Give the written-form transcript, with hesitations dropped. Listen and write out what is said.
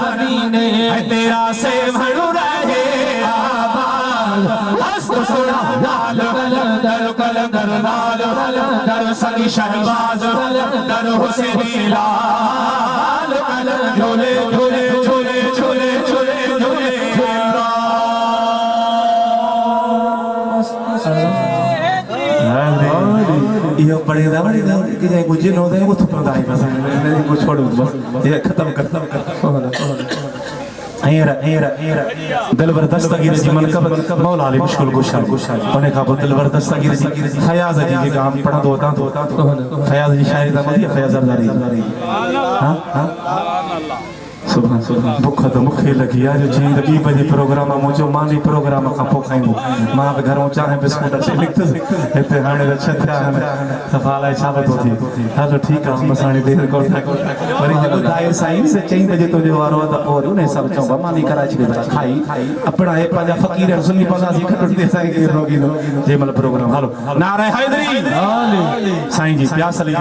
मदीने तेरा से भरू रहे आबाद हस्त सुना लाल दर कलंदर लाल दर सगी शहबाज दर हुसैन लाल झोले झोले झोले झोले झोले झोले ये बड़े दा कि जाए कुछ न होता है वो थप्पड़ दाई बस मैं को छोड़ बस ये खत्म ऐरा दिलबर दस्तगीर जी मन कब मौला अली मुश्किल गुशा बने का दिलबर दस्तगीर जी फयाज जी के काम पढ़ा होता फयाज जी शायरी दा मदी फयाज जरदारी हां हां सुभान सुभान भूख तो मुखे लगी यार जो जींद 2 बजे प्रोग्राम मुझो मानी प्रोग्राम का पो खाइबो मां पे घरों चाहे बिस्कुट से लिखते इते हाने छथया सफाला साबित होती हां ठीक है मसाणी देर को वरी जो दायर साईं से 4 बजे तो जो वारो द और ने सब चो मानी कराची दे खाई अपना है पाजा फकीर सुन्नी पासा सी खटते साईं के रोगी जे मल प्रोग्राम हालो नारे हैदरी साईं जी प्यास अली